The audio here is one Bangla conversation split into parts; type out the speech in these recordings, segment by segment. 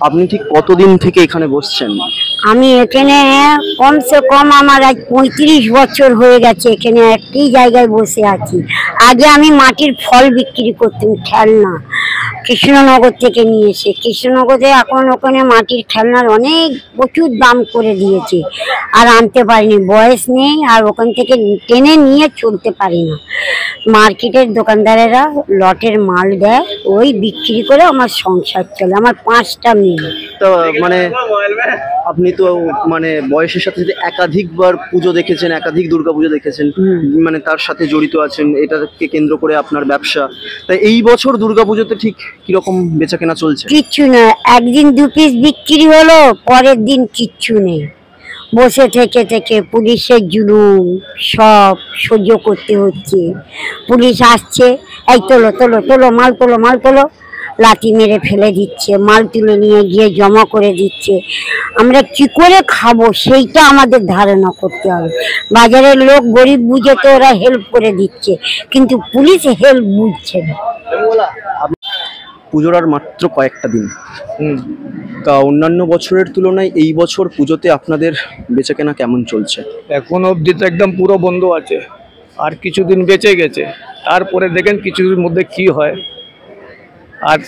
আপনি ঠিক কতদিন থেকে এখানে বসছেন? আমি এখানে কমসে কম আমার আজ 35 বছর হয়ে গেছে এখানে একই জায়গায় বসে আছি। আগে আমি মাটির ফল বিক্রি করতাম, খেলনা, কৃষ্ণনগর থেকে নিয়ে এসে। কৃষ্ণনগরে এখন ওখানে মাটির খেলনার অনেক প্রচুর দাম করে দিয়েছে, আর আনতে পারিনি, বয়স নেই, আর ওখান থেকে টেনে নিয়ে চলতে পারি না। মার্কেটের দোকানদারেরা লটের মাল দেয়, ওই বিক্রি করে আমার সংসার চলে। আমার 5টা মেয়ে। তো মানে আপনি তো মানে বয়সের সাথে সাথে একাধিকবার পুজো দেখেছেন, একাধিক দুর্গাপুজো দেখেছেন, মানে তার সাথে জড়িত আছেন, এটাকে কেন্দ্র করে আপনার ব্যবসা। তাই এই বছর দুর্গাপুজোতে ঠিক কিরকম বেচা কেনা চলছে? কিচ্ছু না, একদিন 2 পিস বিক্রি হলো, পরের দিন কিচ্ছু নেই। বসে থেকে থেকে পুলিশের জুলুম সব সহ্য করতে হচ্ছে। পুলিশ আসছে, এই তোলো তোলো তোলো, মাল তোলো মাল তোলো, লাঠি মেরে ফেলে দিচ্ছে, মাল তুলে নিয়ে গিয়ে জমা করে দিচ্ছে। আমরা কি করে খাবো সেইটা আমাদের ধারণা করতে হবে। বাজারের লোক গরিব বুঝে তো ওরা হেল্প করে দিচ্ছে, কিন্তু পুলিশ হেল্প বুঝছে না। পুজোর আর মাত্র কয়েকটা দিন, তা অন্যান্য বছরের তুলনায় এই বছর পুজোতে আপনাদের বেচাকেনা কেমন চলছে? এখন অবধি তো একদম পুরো বন্ধ আছে, আর কিছুদিন বেঁচে গেছে, তারপরে দেখেন কিছুদিনের মধ্যে কি হয়। আর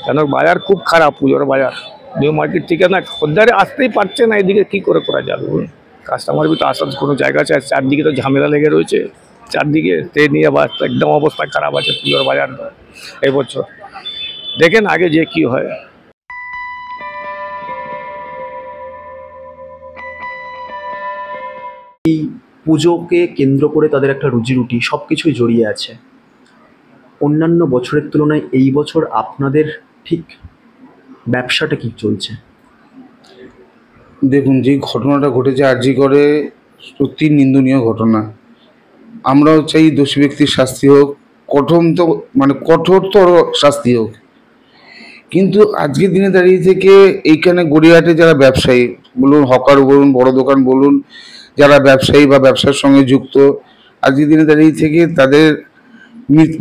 কেন বাজার খুব খারাপ, পুজোর বাজার, নিউ মার্কেট থেকে না খদ্দারে আসতেই পারছে না, এদিকে কি করে করা যাবে বলুন। কাস্টমার তো আসার কোনো জায়গা আছে, চারদিকে তো ঝামেলা লেগে রয়েছে, চারদিকে তে নিয়ে একদম অবস্থা খারাপ আছে পুজোর বাজার এই বছর। দেখেন আগে যে কি হয়। এই পুজোকে কেন্দ্র করে তাদের একটা রুজি রুটি সবকিছুই জড়িয়ে আছে। অন্যান্য বছরের তুলনায় এই বছর আপনাদের ঠিক ব্যবসাটা কি চলছে? দেখুন, যে ঘটনাটা ঘটেছে আরজি করে, সত্যি নিন্দনীয় ঘটনা। আমরাও চাই দোষী ব্যক্তির শাস্তি হোক, কঠোরতর শাস্তি হোক। কিন্তু আজকের দিনে দাঁড়িয়ে থেকে এইখানে গড়িয়াহাটে যারা ব্যবসায়ী বলুন, হকার বলুন, বড় দোকান বলুন, যারা ব্যবসায়ী বা ব্যবসার সঙ্গে যুক্ত, আজকের দিনে দাঁড়িয়ে থেকে তাদের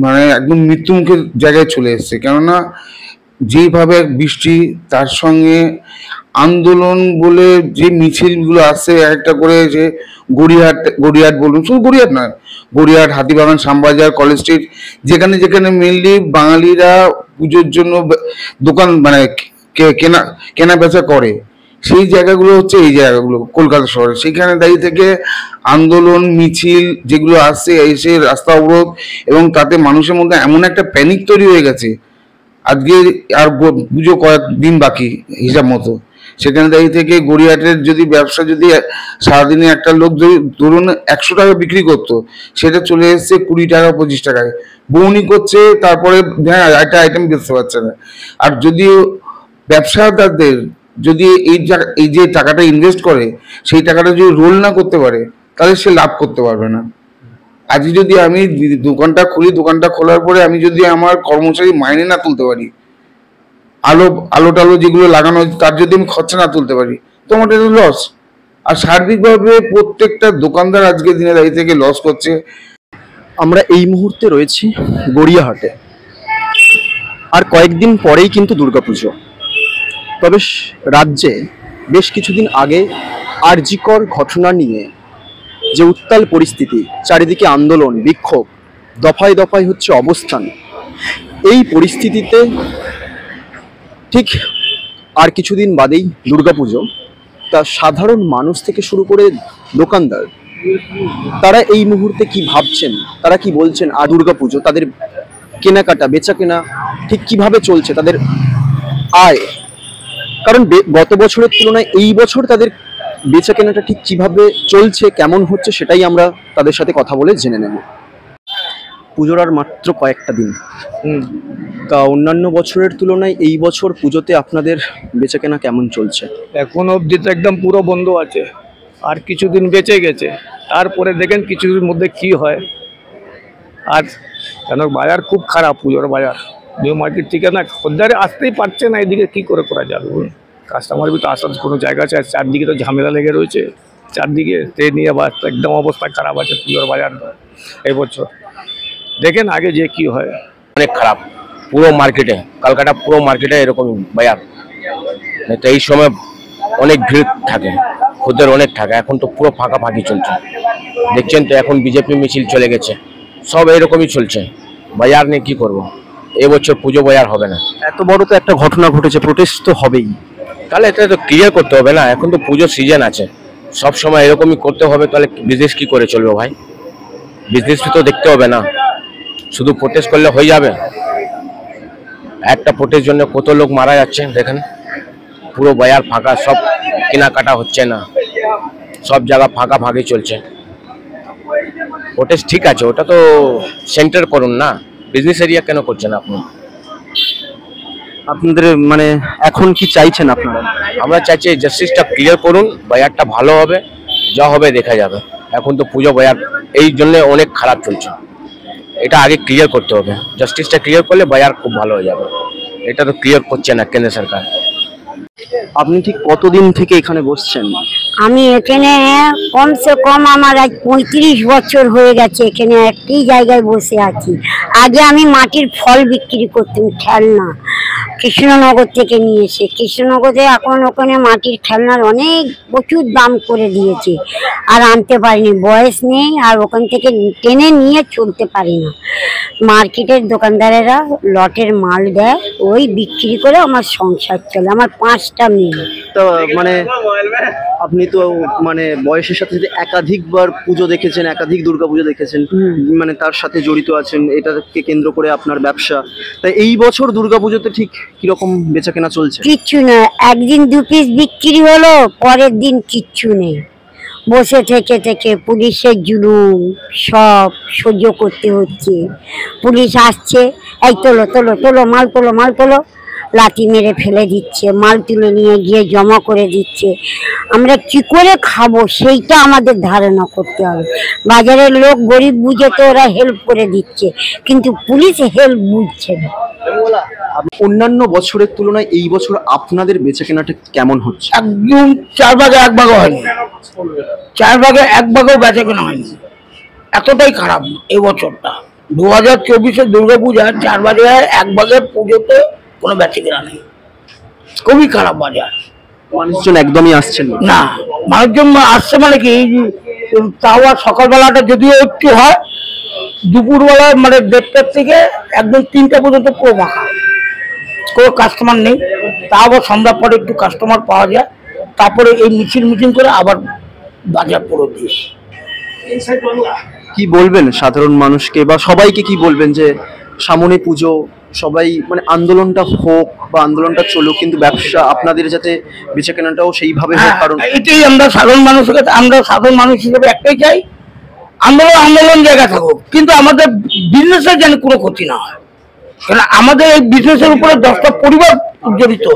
মানে একদম মৃত্যুমুখের জায়গায় চলে এসছে। কেননা যেইভাবে বৃষ্টি, তার সঙ্গে আন্দোলন বলে যে মিছিলগুলো আসছে একটা করে, যে গড়িয়াহাট বলুন, শুধু গড়িয়াহাট নয়, গড়িয়াহাট, হাতিবাগান, শ্যামবাজার, কলেজ স্ট্রিট, যেখানে যেখানে মেনলি বাঙালিরা পুজোর জন্য দোকান মানে কেনা বেচা করে, সেই জায়গাগুলো হচ্ছে এই জায়গাগুলো কলকাতা শহরে। সেখানে দাঁড়িয়ে থেকে আন্দোলন মিছিল যেগুলো আসছে, এসে রাস্তা অবরোধ, এবং তাতে মানুষের মধ্যে এমন একটা প্যানিক তৈরি হয়ে গেছে। আজকে আর পুজো কয়েকদিন বাকি হিসাব মতো, সেখানে দাঁড়িয়ে থেকে গড়িয়াহাটের যদি ব্যবসা, যদি সারাদিনে একটা লোক যদি ধরুন 100 টাকা বিক্রি করতো, সেটা চলে এসছে 20 টাকা 25 টাকায়। বউনি করছে, তারপরে হ্যাঁ একটা আইটেম বেচতে পারছে না। আর যদি ব্যবসাদারদের যদি এই যে টাকাটা ইনভেস্ট করে, সেই টাকাটা যদি রোল না করতে পারে, তাহলে সে লাভ করতে পারবে না। আজকে যদি আমি দোকানটা খুলি, দোকানটা খোলার পরে আমি যদি আমার কর্মচারী মাইনে না তুলতে পারি, আলো টালো যেগুলো লাগানো হয়েছে তার যদি আমি খরচা না তুলতে পারি, তো আমার এটা লস। আর সার্বিকভাবে প্রত্যেকটা দোকানদার আজকের দিনে দাঁড়িয়ে থেকে লস করছে। আমরা এই মুহূর্তে রয়েছি গড়িয়াহাটে, আর কয়েকদিন পরেই কিন্তু দুর্গাপুজো। তবে রাজ্যে বেশ কিছুদিন আগে আরজিকর ঘটনা নিয়ে যে উত্তাল পরিস্থিতি, চারিদিকে আন্দোলন, বিক্ষোভ, দফায় দফায় হচ্ছে অবস্থান, এই পরিস্থিতিতে ঠিক আর কিছুদিন বাদেই দুর্গাপুজো। তা সাধারণ মানুষ থেকে শুরু করে দোকানদার, তারা এই মুহূর্তে কি ভাবছেন, তারা কি বলছেন, আর দুর্গাপুজো তাদের কেনাকাটা বেচা কেনা ঠিক কিভাবে চলছে, তাদের আয়, কারণ গত বছরের তুলনায় এই বছর তাদের বেচা কেনাটা ঠিক কিভাবে চলছে, কেমন হচ্ছে, সেটাই আমরা তাদের সাথে কথা বলে জেনে নেব। পুজোর আর মাত্র কয়েকটা দিন, তা অন্যান্য বছরের তুলনায় এই বছর পুজোতে আপনাদের বেচা কেনা কেমন চলছে? এখন অবধি তো একদম পুরো বন্ধ আছে, আর কিছুদিন বেঁচে গেছে, তারপরে দেখেন কিছুদিনের মধ্যে কি হয়। আর কেন বাজার খুব খারাপ, পুজোর বাজার, নিউ মার্কেট থেকে না খদ্দারে আসতেই পারছে না, এদিকে কি করে করা যাবে বলুন। কাস্টমার তো আসার কোনো জায়গা আছে, চারদিকে তো ঝামেলা লেগে রয়েছে, চারদিকে তে নিয়ে একদম অবস্থা খারাপ আছে পুজোর বাজার এই বছর। দেখেন আগে যে কি হয়। অনেক খারাপ পুরো মার্কেটে, কলকাতা পুরো মার্কেটে এরকম বাজার। তো এই সময় অনেক ভিড় থাকে, খদ্দের অনেক থাকে। এখন তো পুরো ফাঁকাফাঁকি চলছে, দেখছেন তো। এখন বিজেপি মিছিল চলে গেছে, সব এরকমই চলছে। বাজার নিয়ে কি করব, এবছর পুজো বাজার হবে না। এত বড় তো একটা ঘটনা ঘটেছে, প্রোটেস্ট তো হবেই, তাহলে এটা তো ক্লিয়ার করতে হবে না। এখন তো পুজোর সিজন আছে, সব সময় এরকমই করতে হবে, তাহলে বিজনেস কি করে চলবে ভাই? বিজনেস তো দেখতে হবে না, শুধু প্রোটেস্ট করলে হয়ে যাবে? একটা প্রোটেস্ট জন্য কত লোক মারা যাচ্ছে দেখেন। পুরো বাজার ফাঁকা, সব কেনাকাটা হচ্ছে না, সব জায়গা ফাঁকাফাঁকি চলছে। প্রোটেস্ট ঠিক আছে, ওটা তো সেন্টার করুন না, বিজনেস এরিয়া কেন করছেন আপনি? আপনাদের মানে এখন কি চাইছেন আপনারা? আমরা চাইছি জাস্টিসটা ক্লিয়ার করুন, বাজারটা ভালো হবে, যা হবে দেখা যাবে। এখন তো পুজো বাজার এই জন্য অনেক খারাপ চলছে, এটা আগে ক্লিয়ার করতে হবে। জাস্টিসটা ক্লিয়ার করলে বাজার খুব ভালো হয়ে যাবে, এটা তো ক্লিয়ার করছে না কেন্দ্র সরকার। আপনি ঠিক কতদিন থেকে এখানে বসছেন? আমি এখানে কমসে কম আমার আজ 35 বছর হয়ে গেছে, এখানে একটি জায়গায় বসে আছি। আগে আমি মাটির ফল বিক্রি করতাম, খেলনা, কৃষ্ণনগর থেকে নিয়ে এসে। কৃষ্ণনগরে এখন ওখানে মাটির খেলনার অনেক প্রচুর দাম করে দিয়েছে, আর আনতে পারিনি, বয়স নেই, আর ওখান থেকে টেনে নিয়ে চলতে পারি না। মার্কেটের দোকানদারেরা লটের মাল দেয়, ওই বিক্রি করে আমার সংসার চলে। আমার 5টা মেয়ে। তো মানে আপনি তো মানে বয়সের সাথে সাথে একাধিকবার পুজো দেখেছেন, একাধিক দুর্গাপুজো দেখেছেন, মানে তার সাথে জড়িত আছেন, এটাকে কেন্দ্র করে আপনার ব্যবসা। তাই এই বছর দুর্গাপুজোতে ঠিক কিরকম বেচা কেনা চলছে? কিচ্ছু না, একদিন 2 পিস বিক্রি হলো, পরের দিন কিচ্ছু নেই। বসে থেকে থেকে পুলিশের জুলুম সব সহ্য করতে হচ্ছে। পুলিশ আসছে, এই তোলো তোলো তোলো, মাল তোলো মাল তোলো, লাঠি মেরে ফেলে দিচ্ছে, মাল তুলে নিয়ে গিয়ে জমা করে দিচ্ছে। আমরা কি করে খাবো সেইটা আমাদের ধারণা করতে হবে। বাজারের লোক গরিব বুঝে তো ওরা হেল্প করে দিচ্ছে, কিন্তু পুলিশ হেল্প বুঝছে না। অন্যান্য বছরের তুলনায় এই বছর আপনাদের বেচা কেনাটা কেমন হচ্ছে? একদম 4 ভাগে 1 ভাগও হয়নি, 4 ভাগে 1 ভাগও বেচা কেনা হয়নি, এতটাই খারাপ এই বছরটা। 2024-এর দুর্গাপূজার 4 ভাগে 1 ভাগের পুজোতে কোনো বেচা কেনা নেই, খুবই খারাপ বাজার। মানুষজন একদমই আসছেন না, মানুষজন আসছে মানে কি, তাও আর সকালবেলাটা যদিও একটু হয়, দুপুরবেলা মানে 1:30 থেকে একদম 3টা পর্যন্ত পুরো ফাঁকা, কোনো কাস্টমার নেই। তা আবার সন্ধ্যার পরে একটু কাস্টমার পাওয়া যায়, তারপরে এই মিছিল করে আবার বাজার পুরো দিয়ে। কি বলবেন সাধারণ মানুষকে বা সবাইকে, কি বলবেন যে সামনে পুজো, সবাই মানে আন্দোলনটা হোক বা আন্দোলনটা চলুক, কিন্তু ব্যবসা আপনাদের যাতে বেচা কেনাটাও সেইভাবে হোক? কারণ এটাই আমরা সাধারণ মানুষ হিসেবে একটাই চাই, আন্দোলন জায়গা থাকুক, কিন্তু আমাদের বিজনেসের যেন কোনো ক্ষতি না হয়। কারণ আমাদের এই বিজনেসের উপরে 10টা পরিবার জড়িত,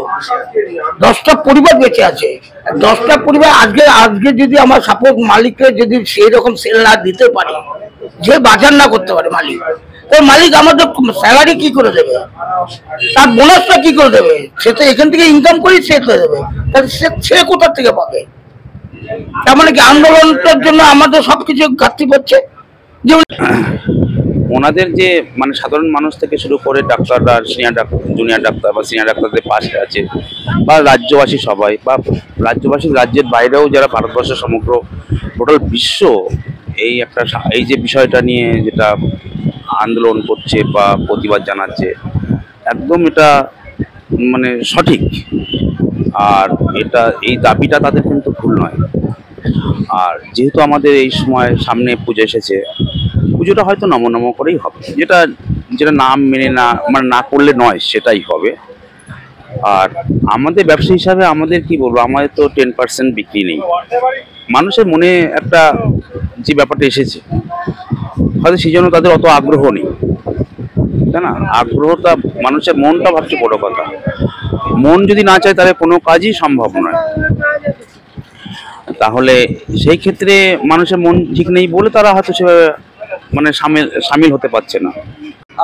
10টা পরিবার বেঁচে আছে। 10টা পরিবার আজকে যদি আমার সাপোজ মালিককে যদি সেই রকম সেল না দিতে পারে, যে বাজার না করতে পারে মালিক, তো মালিক আমাদের স্যালারি কি করে দেবে, তার বোনাসটা কি করে দেবে? সে তো এখান থেকে ইনকাম করেই সে করে দেবে, তাহলে সে কোথা থেকে পাবে? তার মানে কি আন্দোলনটার জন্য আমাদের সবকিছু ঘাটতি পড়ছে। যেমন ওনাদের যে মানে সাধারণ মানুষ থেকে শুরু করে ডাক্তাররা, সিনিয়র ডাক্তার, জুনিয়র ডাক্তার বা সিনিয়র ডাক্তারদের পাশে আছে, বা রাজ্যবাসী সবাই, বা রাজ্যবাসী রাজ্যের বাইরেও যারা ভারতবর্ষের সমগ্র টোটাল বিশ্ব এই যে বিষয়টা নিয়ে যেটা আন্দোলন করছে বা প্রতিবাদ জানাচ্ছে, একদম এটা মানে সঠিক। আর এই দাবিটা তাদের কিন্তু ভুল নয়। আর যেহেতু আমাদের এই সময় সামনে পুজো এসেছে, পুজোটা হয়তো নম করেই হবে, যেটা নাম মেনে না করলে নয়, সেটাই হবে। আর আমাদের ব্যবসা হিসাবে আমাদের কি বলবো, আমাদের তো 10% বিক্রি নেই। মানুষের মনে একটা যে ব্যাপারটা এসেছে, হয়তো সেই জন্য তাদের অত আগ্রহ নেই, তাই না? আগ্রহটা, মানুষের মনটা ভাবছে বড় কথা। মন যদি না চায় তাহলে কোনো কাজই সম্ভব নয়। তাহলে সেই ক্ষেত্রে মানুষের মন ঠিক নেই বলে তারা হয়তো সেভাবে মানে সামিল হতে পারছে না।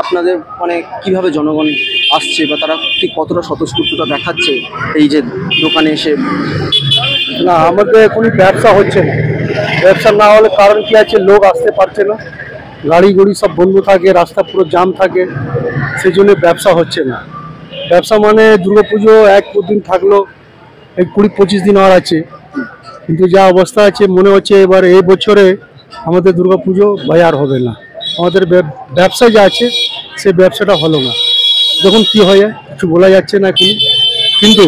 আপনাদের মানে কিভাবে জনগণ আসছে বা তারা ঠিক কতটা স্বতঃস্ফূর্ততা দেখাচ্ছে এই যে দোকানে এসে? না, আমাদের এখনই ব্যবসা হচ্ছে না। ব্যবসা না হলে কারণ কি আছে, লোক আসতে পারছে না, গাড়ি সব বন্ধ থাকে, রাস্তা পুরো জাম থাকে, সেই জন্য ব্যবসা হচ্ছে না। ব্যবসা মানে দুর্গাপুজো এক দিন থাকলো, এই 20-25 দিন আর আছে, কিন্তু যা অবস্থা আছে মনে হচ্ছে এবার এই বছরে আমাদের দুর্গাপুজো বাজার হবে না। আমাদের ব্যবসা যা আছে সে ব্যবসাটা হলো না। যখন কি হয় কিছু বলা যাচ্ছে না কি, কিন্তু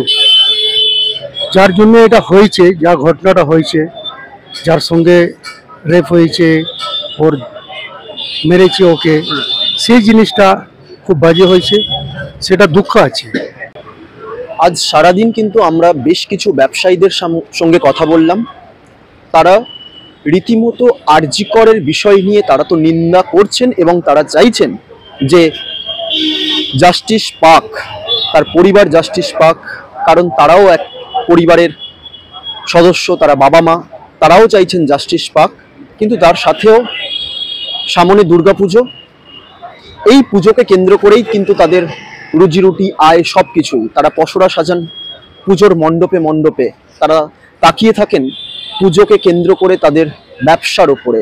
যার জন্য এটা হয়েছে, যা ঘটনাটা হয়েছে, যার সঙ্গে রেপ হয়েছে, ওর মেরেছে ওকে, সেই জিনিসটা খুব বাজে হয়েছে, সেটা দুঃখ আছে। আজ সারাদিন কিন্তু আমরা বেশ কিছু ব্যবসায়ীদের সঙ্গে কথা বললাম। তারা রীতিমতো আরজি করের বিষয় নিয়ে তারা তো নিন্দা করছেন এবং তারা চাইছেন যে জাস্টিস পাক, তার পরিবার জাস্টিস পাক, কারণ তারাও এক পরিবারের সদস্য, তারা বাবা মা, তারাও চাইছেন জাস্টিস পাক। কিন্তু তার সাথেও সামনে দুর্গাপুজো, এই পুজোকে কেন্দ্র করেই কিন্তু তাদের রুজি রুটি, আয় সব কিছুই। তারা পসরা সাজান পুজোর মণ্ডপে মণ্ডপে, তারা তাকিয়ে থাকেন পুজোকে কেন্দ্র করে তাদের ব্যবসার ওপরে।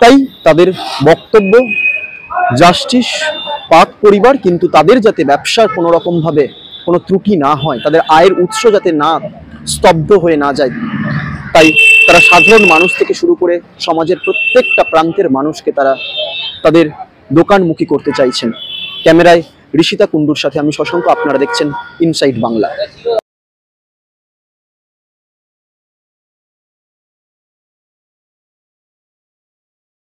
তাই তাদের বক্তব্য জাস্টিস পাক পরিবার, কিন্তু তাদের যাতে ব্যবসার কোনো রকমভাবে কোনো ত্রুটি না হয়, তাদের আয়ের উৎস যাতে না স্তব্ধ হয়ে না যায়, তাই তারা সাধারণ মানুষ থেকে শুরু করে সমাজের প্রত্যেকটা প্রান্তের মানুষকে তারা তাদের দোকানমুখী করতে চাইছেন। ক্যামেরায় ঋষিতা কুণ্ডুর সাথে আমি শশাঙ্ক, আপনারা দেখছেন ইনসাইড বাংলা।